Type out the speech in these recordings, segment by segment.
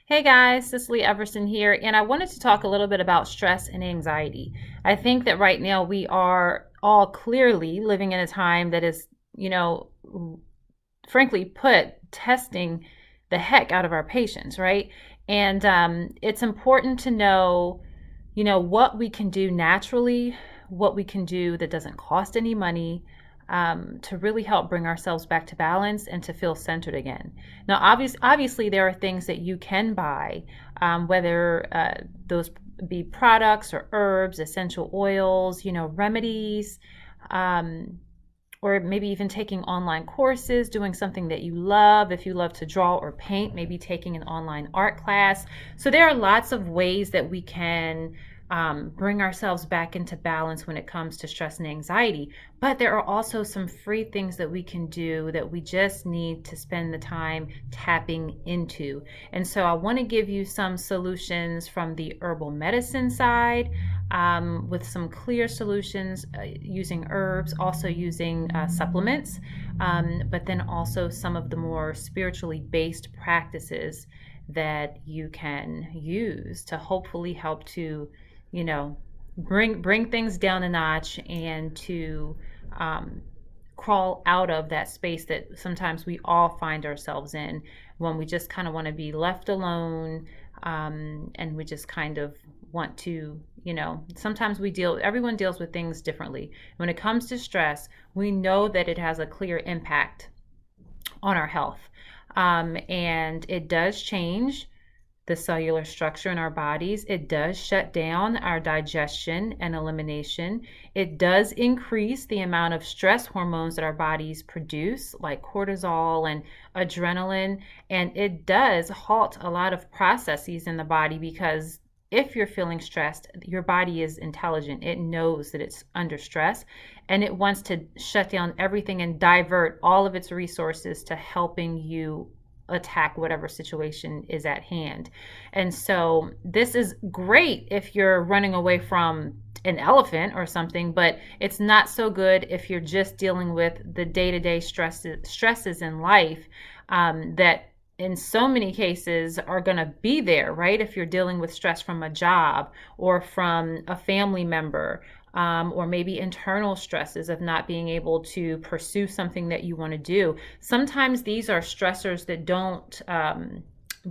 Hey guys, Cicely Everson here, and I wanted to talk a little bit about stress and anxiety. I think that right now we are all clearly living in a time that is, you know, frankly put, testing the heck out of our patients, right? And it's important to know, what we can do naturally, what we can do that doesn't cost any money, to really help bring ourselves back to balance and to feel centered again. Now, obviously, there are things that you can buy, whether those be products or herbs, essential oils, remedies. Um, or maybe even taking online courses, doing something that you love. If you love to draw or paint, maybe taking an online art class. So there are lots of ways that we can bring ourselves back into balance when it comes to stress and anxiety. But there are also some free things that we can do that we just need to spend the time tapping into. And so I want to give you some solutions from the herbal medicine side, with some clear solutions, using herbs, also using supplements, but then also some of the more spiritually based practices that you can use to hopefully help to, you know, bring things down a notch and to um, crawl out of that space that sometimes we all find ourselves in when we just kind of want to be left alone, and we just kind of want to, sometimes everyone deals with things differently. When it comes to stress, we know that it has a clear impact on our health, and it does change the cellular structure in our bodies. It does shut down our digestion and elimination. It does increase the amount of stress hormones that our bodies produce, like cortisol and adrenaline. And it does halt a lot of processes in the body because if you're feeling stressed, your body is intelligent. It knows that it's under stress and it wants to shut down everything and divert all of its resources to helping you attack whatever situation is at hand. And so this is great if you're running away from an elephant or something, but it's not so good if you're just dealing with the day-to-day stresses in life, that in so many cases are going to be there, right? If you're dealing with stress from a job or from a family member, or maybe internal stresses of not being able to pursue something that you want to do. Sometimes these are stressors that don't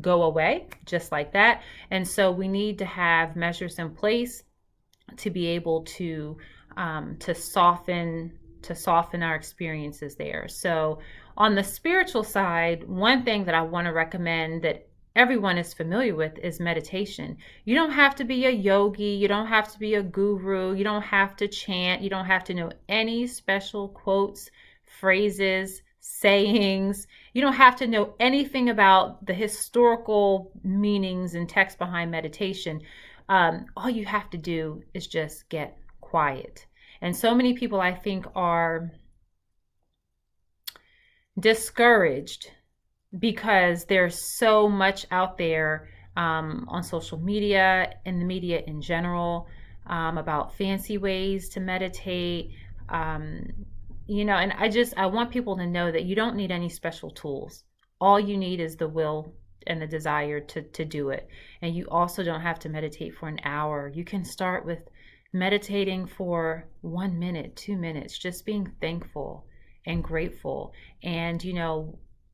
go away just like that. And so we need to have measures in place to be able to soften our experiences there. So on the spiritual side, one thing that I want to recommend that everyone is familiar with is meditation. You don't have to be a yogi, you don't have to be a guru, you don't have to chant, you don't have to know any special quotes, phrases, sayings. You don't have to know anything about the historical meanings and text behind meditation. All you have to do is just get quiet. And so many people, I think, are discouraged because there's so much out there, on social media and the media in general, about fancy ways to meditate. And I want people to know that you don't need any special tools. All you need is the will and the desire to do it. And you also don't have to meditate for an hour. You can start with meditating for 1 minute, 2 minutes, just being thankful and grateful. And,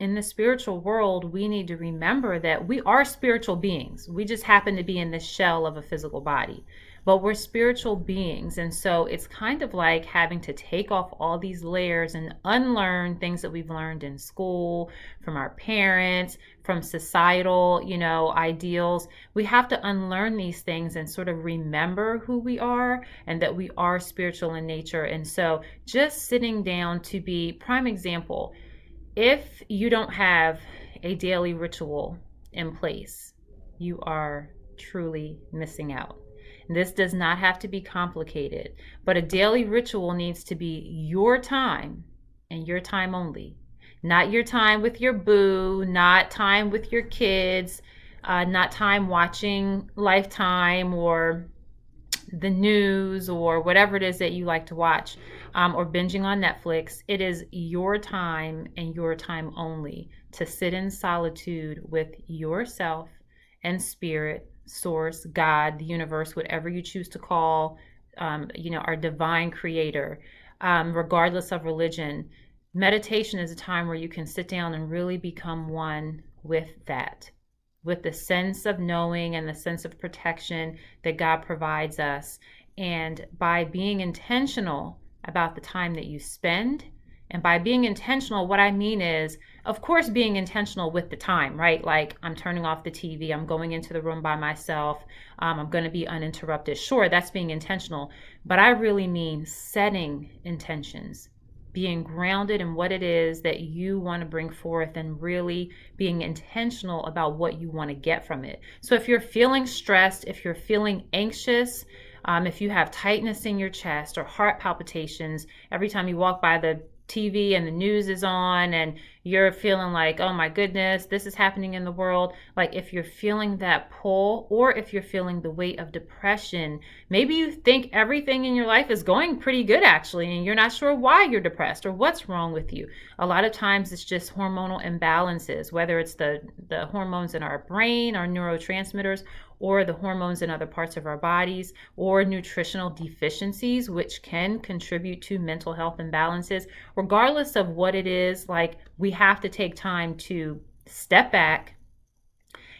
in the spiritual world, we need to remember that we are spiritual beings. We just happen to be in the shell of a physical body, but we're spiritual beings. And so it's kind of like having to take off all these layers and unlearn things that we've learned in school, from our parents, from societal, ideals. We have to unlearn these things and sort of remember who we are and that we are spiritual in nature. And so just sitting down to be prime example. If you don't have a daily ritual in place, you are truly missing out. This does not have to be complicated, but a daily ritual needs to be your time and your time only. Not your time with your boo, not time with your kids, not time watching Lifetime or the news or whatever it is that you like to watch, or binging on Netflix. It is your time and your time only to sit in solitude with yourself and spirit, source, God, the universe, whatever you choose to call, our divine creator, regardless of religion. Meditation is a time where you can sit down and really become one with that, with the sense of knowing and the sense of protection that God provides us. And by being intentional about the time that you spend, and by being intentional, what I mean is, of course, being intentional with the time, right? Like, I'm turning off the TV, I'm going into the room by myself, I'm going to be uninterrupted. Sure, that's being intentional, but I really mean setting intentions, being grounded in what it is that you want to bring forth, and really being intentional about what you want to get from it. So if you're feeling stressed, if you're feeling anxious, if you have tightness in your chest or heart palpitations every time you walk by the TV and the news is on, and you're feeling like, oh my goodness, this is happening in the world. Like, if you're feeling that pull, or if you're feeling the weight of depression, maybe you think everything in your life is going pretty good actually, and you're not sure why you're depressed or what's wrong with you. A lot of times it's just hormonal imbalances, whether it's the hormones in our brain, our neurotransmitters, or the hormones in other parts of our bodies, or nutritional deficiencies, which can contribute to mental health imbalances. Regardless of what it is, like, we have to take time to step back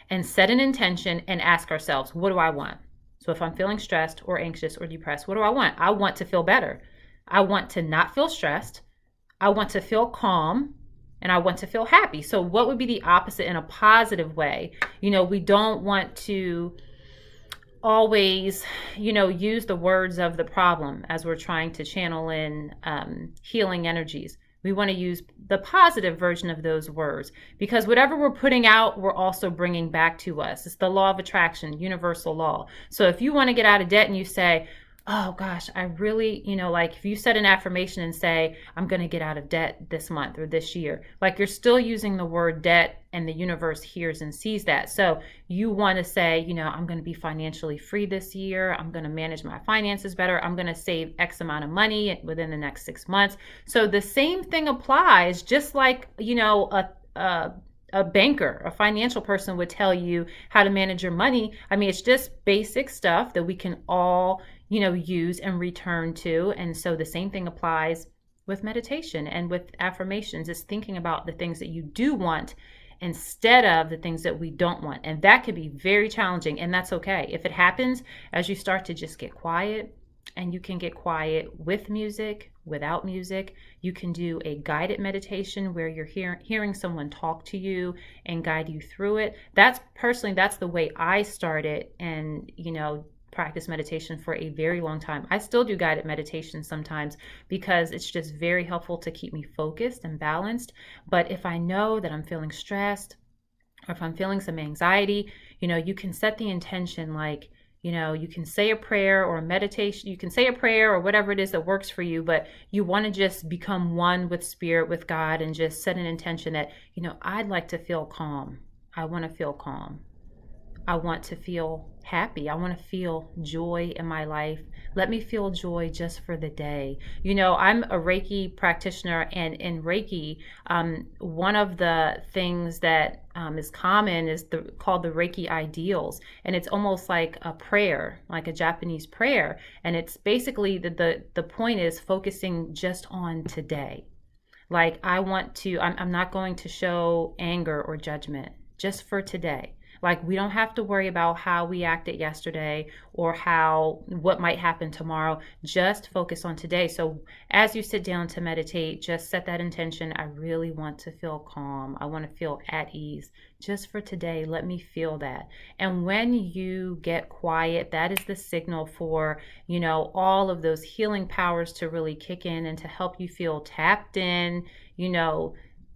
and set an intention and ask ourselves, what do I want? So if I'm feeling stressed or anxious or depressed, what do I want? I want to feel better. I want to not feel stressed. I want to feel calm, and I want to feel happy. So what would be the opposite in a positive way? We don't want to always, use the words of the problem as we're trying to channel in healing energies. We want to use the positive version of those words, because whatever we're putting out, we're also bringing back to us. It's the law of attraction, universal law. So if you want to get out of debt and you say, oh gosh, I really, like, if you set an affirmation and say, I'm going to get out of debt this month or this year, like, you're still using the word debt, and the universe hears and sees that. So you want to say, I'm going to be financially free this year. I'm going to manage my finances better. I'm going to save X amount of money within the next 6 months. So the same thing applies, just like, a banker, a financial person would tell you how to manage your money. I mean, it's just basic stuff that we can all, use and return to. And so the same thing applies with meditation and with affirmations. It's thinking about the things that you do want instead of the things that we don't want. And that could be very challenging, and that's okay. If it happens as you start to just get quiet, and you can get quiet with music, without music. You can do a guided meditation where you're hearing someone talk to you and guide you through it. That's the way I started, and practice meditation for a very long time. I still do guided meditation sometimes, because it's just very helpful to keep me focused and balanced. But if I know that I'm feeling stressed, or if I'm feeling some anxiety, you can set the intention, like, you can say a prayer or a meditation, you can say a prayer or whatever it is that works for you, but you want to just become one with spirit, with God, and just set an intention that, I'd like to feel calm. I want to feel calm. I want to feel happy. I want to feel joy in my life. Let me feel joy just for the day. I'm a Reiki practitioner, and in Reiki, one of the things that is common is called the Reiki ideals. And it's almost like a prayer, like a Japanese prayer. And it's basically the point is focusing just on today. Like, I'm not going to show anger or judgment, just for today. Like, we don't have to worry about how we acted yesterday or what might happen tomorrow. Just focus on today. So as you sit down to meditate, just set that intention. I really want to feel calm. I want to feel at ease. Just for today, let me feel that. And when you get quiet, that is the signal for, all of those healing powers to really kick in and to help you feel tapped in,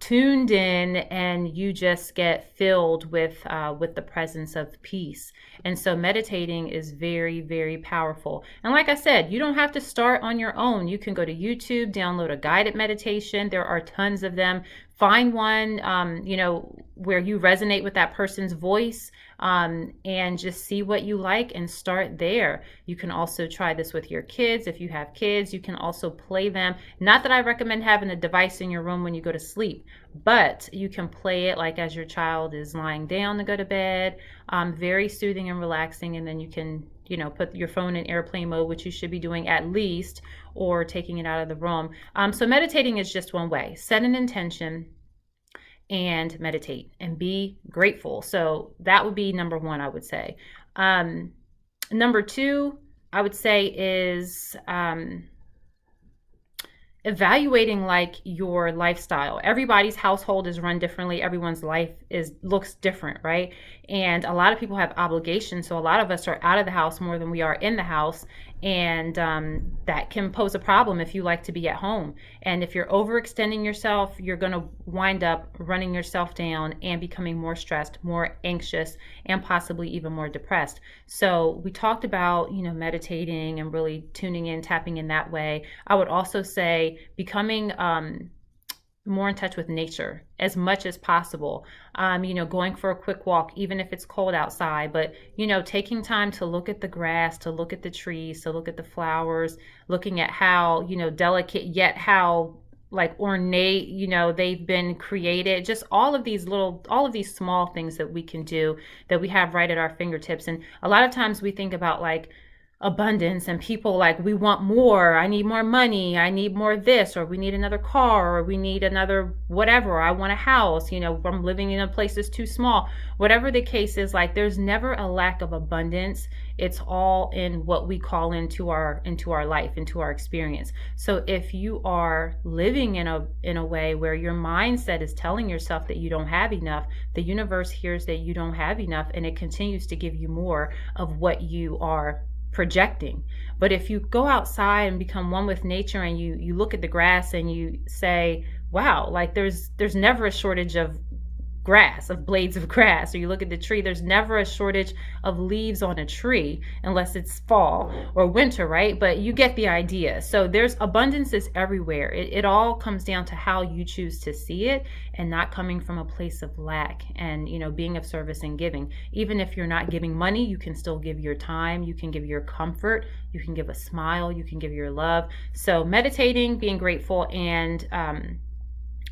tuned in, and you just get filled with the presence of peace. And so meditating is very, very powerful. And like I said, you don't have to start on your own. You can go to YouTube, download a guided meditation. There are tons of them find one, where you resonate with that person's voice, and just see what you like and start there. You can also try this with your kids. If you have kids, you can also play them. Not that I recommend having a device in your room when you go to sleep, but you can play it like as your child is lying down to go to bed. Very soothing and relaxing. And then you can, put your phone in airplane mode, which you should be doing at least, or taking it out of the room. So meditating is just one way. Set an intention and meditate and be grateful. So that would be number one, I would say. Number two, I would say, is evaluating like your lifestyle. Everybody's household is run differently. Everyone's life looks different, right? And a lot of people have obligations. So a lot of us are out of the house more than we are in the house. And that can pose a problem if you like to be at home. And if you're overextending yourself, you're going to wind up running yourself down and becoming more stressed, more anxious, and possibly even more depressed. So we talked about, meditating and really tuning in, tapping in that way. I would also say becoming more in touch with nature as much as possible. Going for a quick walk, even if it's cold outside, but, taking time to look at the grass, to look at the trees, to look at the flowers, looking at how, delicate yet how like ornate, they've been created. Just all of these small things that we can do, that we have right at our fingertips. And a lot of times we think about like abundance, and people like, we want more, I need more money, I need more this, or we need another car, or we need another whatever, or I want a house, I'm living in a place that's too small. Whatever the case is, like, there's never a lack of abundance. It's all in what we call into our life, into our experience. So if you are living in a way where your mindset is telling yourself that you don't have enough, the universe hears that you don't have enough, and it continues to give you more of what you are projecting. But if you go outside and become one with nature, and you look at the grass and you say, wow, like there's never a shortage of grass, of blades of grass. Or you look at the tree, there's never a shortage of leaves on a tree unless it's fall or winter, right? But you get the idea. So there's abundance is everywhere. It all comes down to how you choose to see it, and not coming from a place of lack, and being of service and giving. Even if you're not giving money, you can still give your time, you can give your comfort, you can give a smile, you can give your love. So meditating, being grateful, and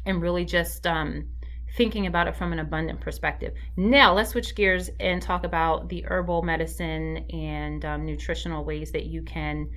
really just thinking about it from an abundant perspective. Now let's switch gears and talk about the herbal medicine and nutritional ways that you can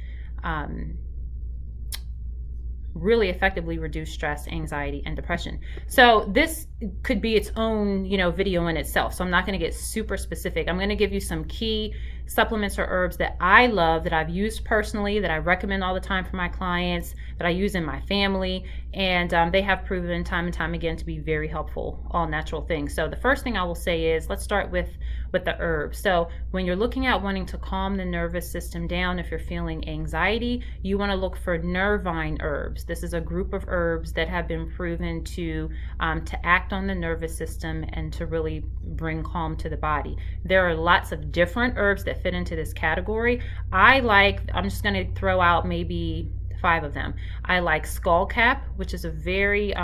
really effectively reduce stress, anxiety, and depression. So this could be its own, video in itself. So I'm not going to get super specific. I'm going to give you some key supplements or herbs that I love, that I've used personally, that I recommend all the time for my clients, that I use in my family, and they have proven time and time again to be very helpful, all natural things. So the first thing I will say is, let's start with the herbs. So when you're looking at wanting to calm the nervous system down, if you're feeling anxiety, you want to look for nervine herbs. This is a group of herbs that have been proven to act on the nervous system and to really bring calm to the body. There are lots of different herbs that fit into this category. I'm just going to throw out maybe 5 of them. I like skullcap, which is a very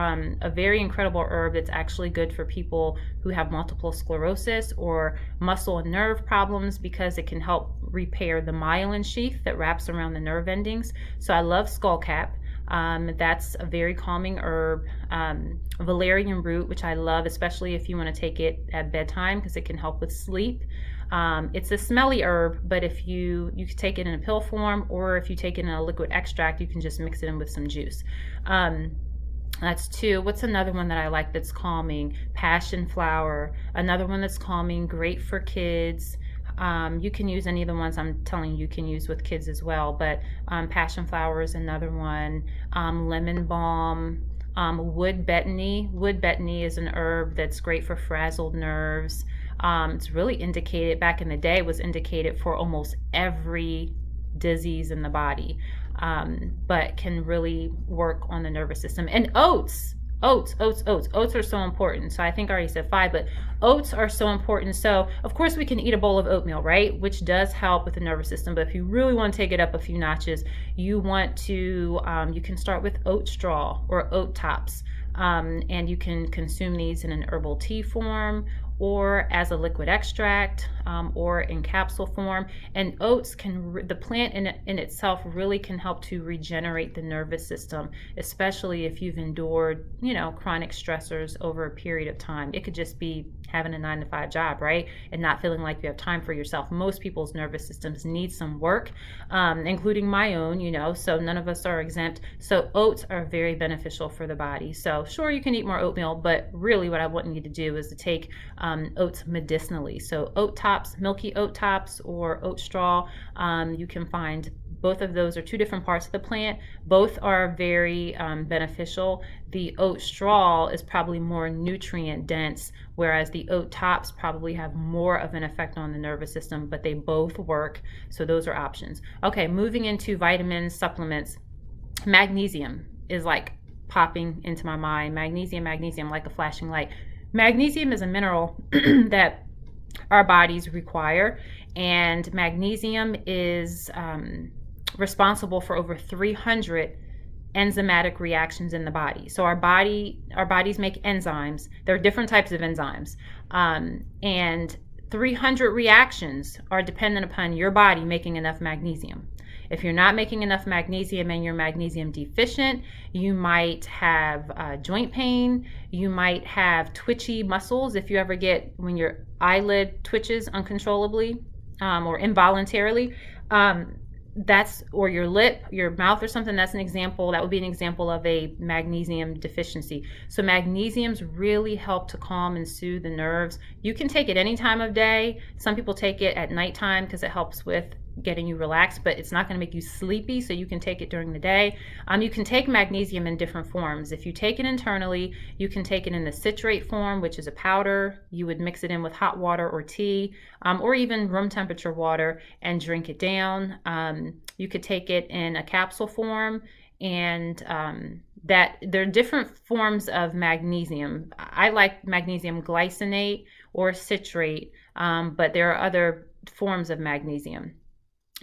incredible herb that's actually good for people who have multiple sclerosis or muscle and nerve problems, because it can help repair the myelin sheath that wraps around the nerve endings. So I love skullcap. That's a very calming herb. Valerian root, which I love, especially if you want to take it at bedtime, because it can help with sleep. It's a smelly herb, but if you can take it in a pill form, or if you take it in a liquid extract, you can just mix it in with some juice. That's 2. What's another one that I like that's calming? Passion flower. Another one that's calming, great for kids. You can use any of the ones I'm telling you can use with kids as well, but passion flower is another one. Lemon balm. Wood betony. Wood betony is an herb that's great for frazzled nerves. It's really indicated, back in the day, was indicated for almost every disease in the body, but can really work on the nervous system. And oats are so important. So I think I already said 5, but oats are so important. So of course we can eat a bowl of oatmeal, right, which does help with the nervous system. But if you really want to take it up a few notches, you can start with oat straw or oat tops. And you can consume these in an herbal tea form or as a liquid extract, or in capsule form. And oats can, the plant in itself really can help to regenerate the nervous system, especially if you've endured, chronic stressors over a period of time. It could just be having a 9 to 5 job, right? And not feeling like you have time for yourself. Most people's nervous systems need some work, including my own, so none of us are exempt. So oats are very beneficial for the body. So sure, you can eat more oatmeal, but really what I want you to do is to take oats medicinally. So oat tops, milky oat tops, or oat straw. You can find both of those are two different parts of the plant. Both are very beneficial. The oat straw is probably more nutrient dense, whereas the oat tops probably have more of an effect on the nervous system, but they both work. So those are options. Okay, moving into vitamins, supplements. Magnesium is like popping into my mind. Magnesium, like a flashing light. Magnesium is a mineral that our bodies require, and magnesium is responsible for over 300 enzymatic reactions in the body. So our bodies make enzymes. There are different types of enzymes, and 300 reactions are dependent upon your body making enough magnesium. If you're not making enough magnesium and you're magnesium deficient, you might have joint pain. You might have twitchy muscles. If you ever get when your eyelid twitches uncontrollably, or involuntarily, or your lip, your mouth or something, that would be an example of a magnesium deficiency. So magnesiums really help to calm and soothe the nerves. You can take it any time of day. Some people take it at nighttime because it helps with getting you relaxed, but it's not going to make you sleepy, so you can take it during the day. You can take magnesium in different forms. If you take it internally, you can take it in the citrate form, which is a powder. You would mix it in with hot water or tea, or even room temperature water, and drink it down. You could take it in a capsule form, and that there are different forms of magnesium. I like magnesium glycinate or citrate, but there are other forms of magnesium.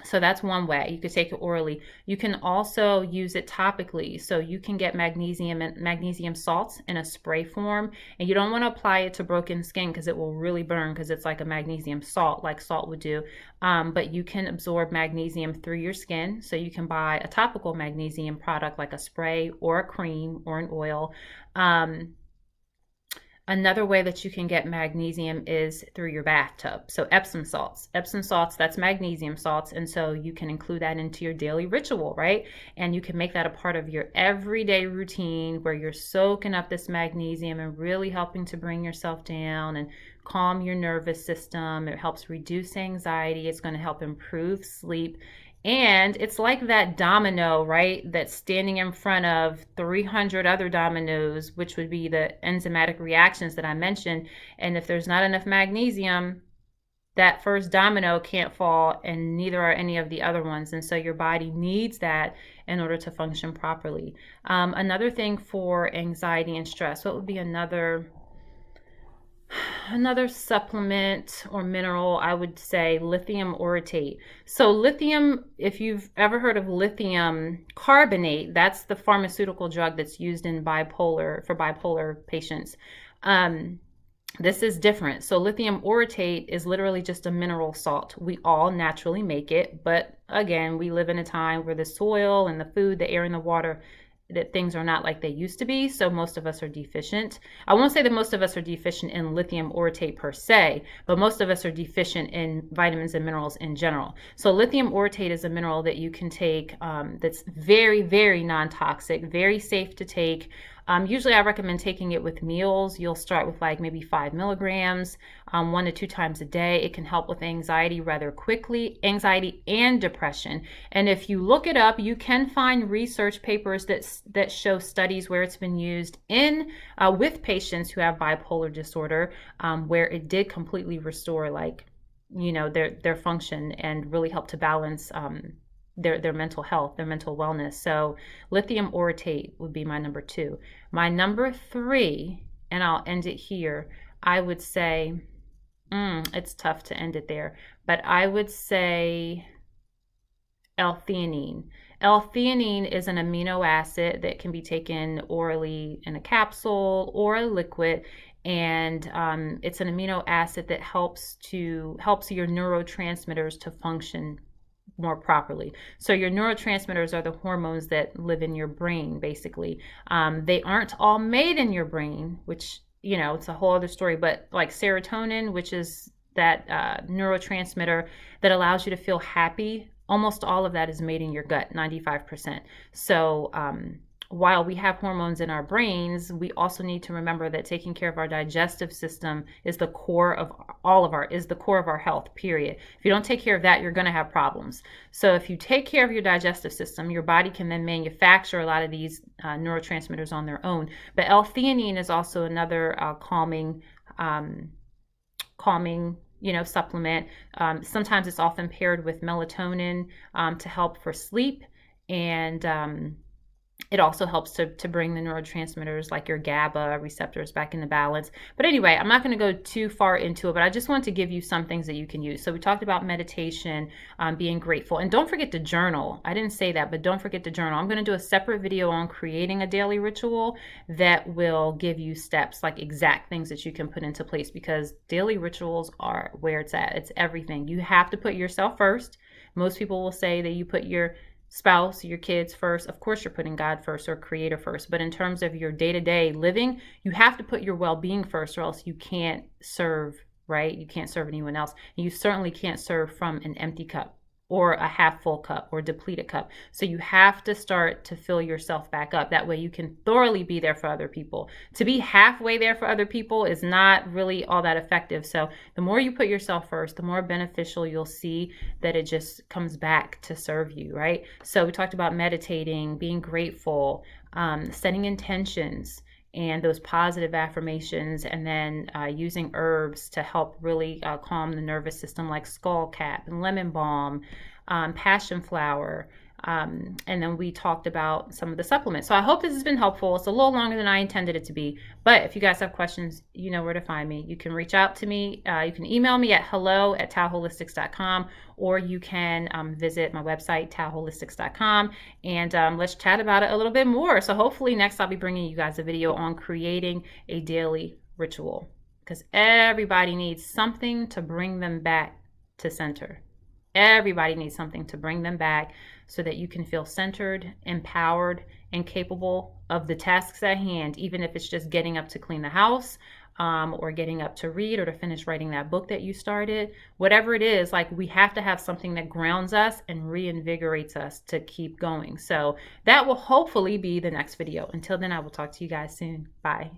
So that's one way. You could take it orally. You can also use it topically. So you can get magnesium and magnesium salts in a spray form, and you don't want to apply it to broken skin because it will really burn, because it's like a magnesium salt, like salt would do. But you can absorb magnesium through your skin. So you can buy a topical magnesium product like a spray or a cream or an oil. Another way that you can get magnesium is through your bathtub. So Epsom salts. Epsom salts, that's magnesium salts. And so you can include that into your daily ritual, right? And you can make that a part of your everyday routine where you're soaking up this magnesium and really helping to bring yourself down and calm your nervous system. It helps reduce anxiety. It's going to help improve sleep. And it's like that domino, right? That's standing in front of 300 other dominoes, which would be the enzymatic reactions that I mentioned. And if there's not enough magnesium, that first domino can't fall, and neither are any of the other ones. And so your body needs that in order to function properly. Another thing for anxiety and stress, what would be another supplement or mineral? I would say lithium orotate. So lithium, if you've ever heard of lithium carbonate, that's the pharmaceutical drug that's used in bipolar patients. This is different. So lithium orotate is literally just a mineral salt. We all naturally make it, but again, we live in a time where the soil and the food, the air and the water, that things are not like they used to be. So most of us are deficient. I won't say that most of us are deficient in lithium orotate per se, but most of us are deficient in vitamins and minerals in general. So lithium orotate is a mineral that you can take, that's very, very non-toxic, very safe to take. Usually I recommend taking it with meals. You'll start with like maybe 5 milligrams, 1 to 2 times a day. It can help with anxiety rather quickly, anxiety and depression. And if you look it up, you can find research papers that show studies where it's been used in with patients who have bipolar disorder, where it did completely restore their function and really help to balance their mental health, their mental wellness. So lithium orotate would be my number 2. My number 3, and I'll end it here, I would say, it's tough to end it there, but I would say L-theanine. L-theanine is an amino acid that can be taken orally in a capsule or a liquid, and it's an amino acid that helps your neurotransmitters to function more properly. So your neurotransmitters are the hormones that live in your brain, basically. They aren't all made in your brain, which, it's a whole other story. But like serotonin, which is that neurotransmitter that allows you to feel happy, almost all of that is made in your gut, 95%. So while we have hormones in our brains, we also need to remember that taking care of our digestive system is the core of our health, period. If you don't take care of that, you're going to have problems. So if you take care of your digestive system, your body can then manufacture a lot of these neurotransmitters on their own. But L-theanine is also another calming supplement. Sometimes it's often paired with melatonin to help for sleep, and it also helps to bring the neurotransmitters like your GABA receptors back into balance. But anyway, I'm not going to go too far into it, but I just want to give you some things that you can use. So we talked about meditation, being grateful, and don't forget to journal. I didn't say that, but don't forget to journal. I'm going to do a separate video on creating a daily ritual that will give you steps, like exact things that you can put into place, because daily rituals are where it's at. It's everything. You have to put yourself first. Most people will say that you put your spouse, your kids first. Of course, you're putting God first or creator first. But in terms of your day-to-day living, you have to put your well-being first, or else you can't serve, right? You can't serve anyone else. And you certainly can't serve from an empty cup or a half full cup or depleted cup. So you have to start to fill yourself back up. That way you can thoroughly be there for other people. To be halfway there for other people is not really all that effective. So the more you put yourself first, the more beneficial you'll see that it just comes back to serve you, right? So we talked about meditating, being grateful, setting intentions, and those positive affirmations, and then using herbs to help really calm the nervous system, like skullcap and lemon balm, passion flower, and then we talked about some of the supplements. So I hope this has been helpful. It's a little longer than I intended it to be, but if you guys have questions, you know where to find me. You can reach out to me. You can email me at hello@taoholistics.com, or you can visit my website, taoholistics.com, and let's chat about it a little bit more. So hopefully next I'll be bringing you guys a video on creating a daily ritual, because everybody needs something to bring them back to center. Everybody needs something to bring them back so that you can feel centered, empowered, and capable of the tasks at hand, even if it's just getting up to clean the house, or getting up to read or to finish writing that book that you started. Whatever it is, like, we have to have something that grounds us and reinvigorates us to keep going. So that will hopefully be the next video. Until then, I will talk to you guys soon. Bye.